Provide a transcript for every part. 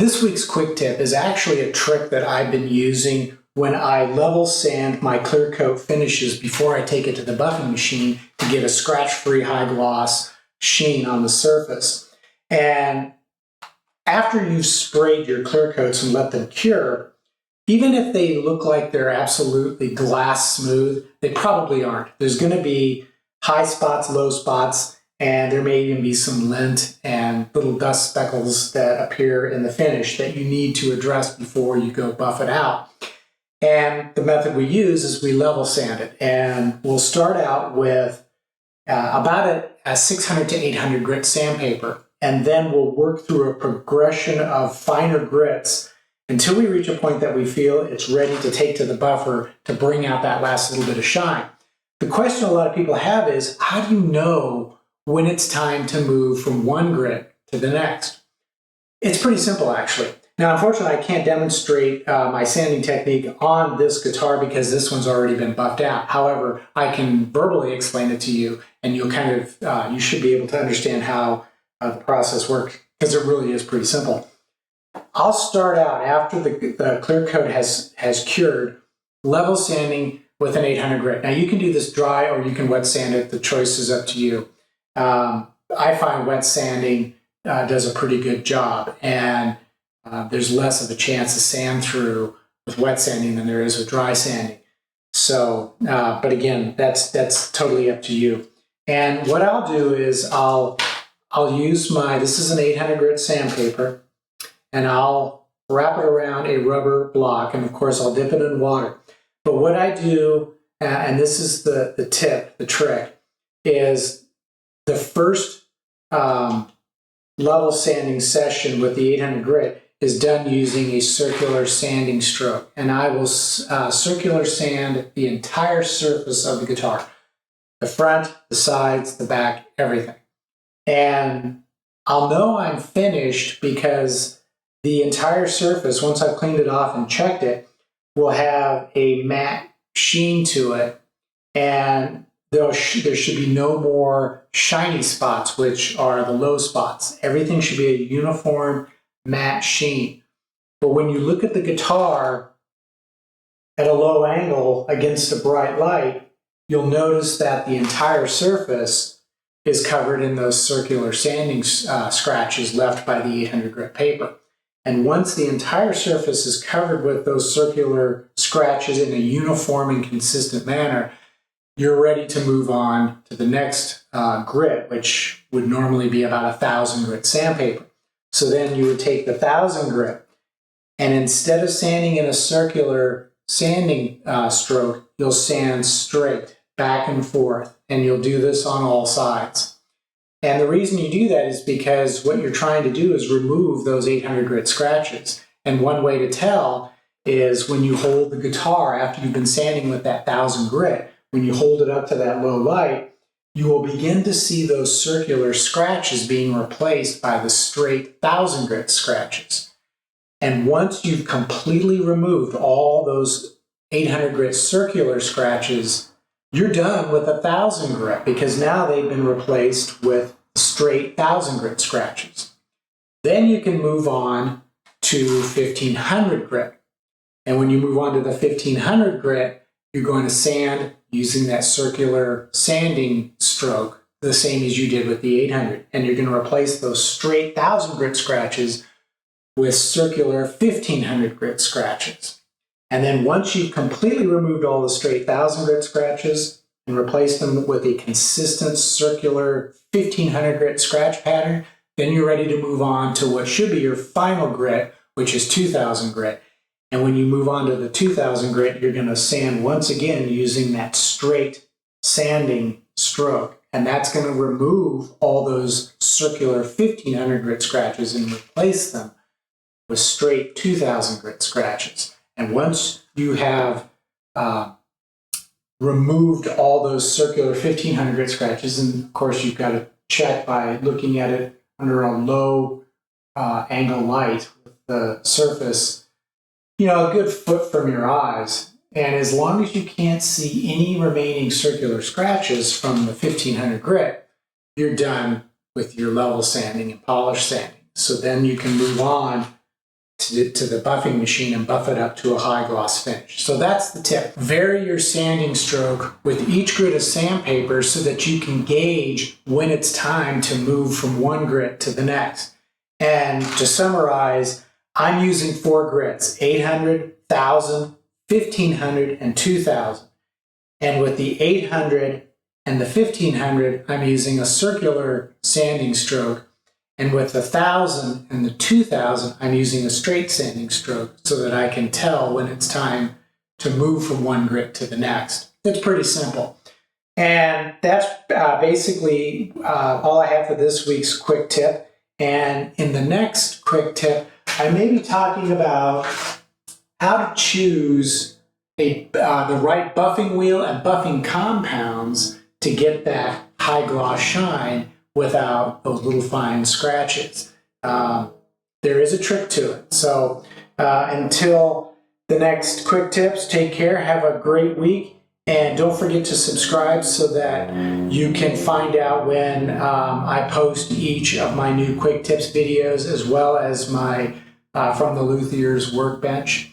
This week's quick tip is actually a trick that I've been using when I level sand my clear coat finishes before I take it to the buffing machine to get a scratch-free high gloss sheen on the surface. And after you've sprayed your clear coats and let them cure, even if they look like they're absolutely glass smooth, they probably aren't. There's going to be high spots, low spots, and there may even be some lint and little dust speckles that appear in the finish that you need to address before you go buff it out. And the method we use is we level sand it. And we'll start out with about a 600 to 800 grit sandpaper. And then we'll work through a progression of finer grits until we reach a point that we feel it's ready to take to the buffer to bring out that last little bit of shine. The question a lot of people have is, how do you know when it's time to move from one grit to the next? It's pretty simple, actually. Now, unfortunately, I can't demonstrate my sanding technique on this guitar because this one's already been buffed out. However, I can verbally explain it to you, and you'll kind of, you should be able to understand how the process works, because it really is pretty simple. I'll start out after the clear coat has cured, level sanding with an 800 grit. Now, you can do this dry or you can wet sand it. The choice is up to you. I find wet sanding does a pretty good job, and there's less of a chance to sand through with wet sanding than there is with dry sanding. So, but again, that's totally up to you. And what I'll do is I'll use this is an 800 grit sandpaper, and I'll wrap it around a rubber block, and of course I'll dip it in water. But what I do, and this is the tip, the trick, is the first level sanding session with the 800 grit is done using a circular sanding stroke. And I will circular sand the entire surface of the guitar. The front, the sides, the back, everything. And I'll know I'm finished because the entire surface, once I've cleaned it off and checked it, will have a matte sheen to it, and there should be no more shiny spots, which are the low spots. Everything should be a uniform matte sheen. But when you look at the guitar at a low angle against a bright light, you'll notice that the entire surface is covered in those circular sanding scratches left by the 800 grit paper. And once the entire surface is covered with those circular scratches in a uniform and consistent manner, you're ready to move on to the next grit, which would normally be about 1,000 grit sandpaper. So then you would take the 1,000 grit, and instead of sanding in a circular sanding stroke, you'll sand straight, back and forth, and you'll do this on all sides. And the reason you do that is because what you're trying to do is remove those 800 grit scratches. And one way to tell is when you hold the guitar after you've been sanding with that 1,000 grit, when you hold it up to that low light, you will begin to see those circular scratches being replaced by the straight 1,000 grit scratches. And once you've completely removed all those 800 grit circular scratches, you're done with 1,000 grit because now they've been replaced with straight 1,000 grit scratches. Then you can move on to 1,500 grit. And when you move on to the 1,500 grit, you're going to sand using that circular sanding stroke, the same as you did with the 800. And you're going to replace those straight 1,000 grit scratches with circular 1,500 grit scratches. And then once you've completely removed all the straight 1,000 grit scratches and replaced them with a consistent circular 1,500 grit scratch pattern, then you're ready to move on to what should be your final grit, which is 2,000 grit. And when you move on to the 2,000 grit, you're going to sand once again using that straight sanding stroke. And that's going to remove all those circular 1,500 grit scratches and replace them with straight 2,000 grit scratches. And once you have removed all those circular 1,500 grit scratches, and of course you've got to check by looking at it under a low angle light with the surface, a good foot from your eyes. And as long as you can't see any remaining circular scratches from the 1,500 grit, you're done with your level sanding and polish sanding. So then you can move on to the buffing machine and buff it up to a high gloss finish. So that's the tip. Vary your sanding stroke with each grit of sandpaper so that you can gauge when it's time to move from one grit to the next. And to summarize, I'm using 4 grits, 800, 1000, 1500, and 2000. And with the 800 and the 1500, I'm using a circular sanding stroke. And with the 1000 and the 2000, I'm using a straight sanding stroke so that I can tell when it's time to move from one grit to the next. It's pretty simple. And that's basically all I have for this week's quick tip. And in the next quick tip, I may be talking about how to choose the right buffing wheel and buffing compounds to get that high gloss shine without those little fine scratches. There is a trick to it. So until the next quick tips, take care, have a great week, and don't forget to subscribe so that you can find out when I post each of my new quick tips videos, as well as my From the Luthier's workbench.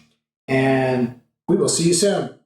And we will see you soon.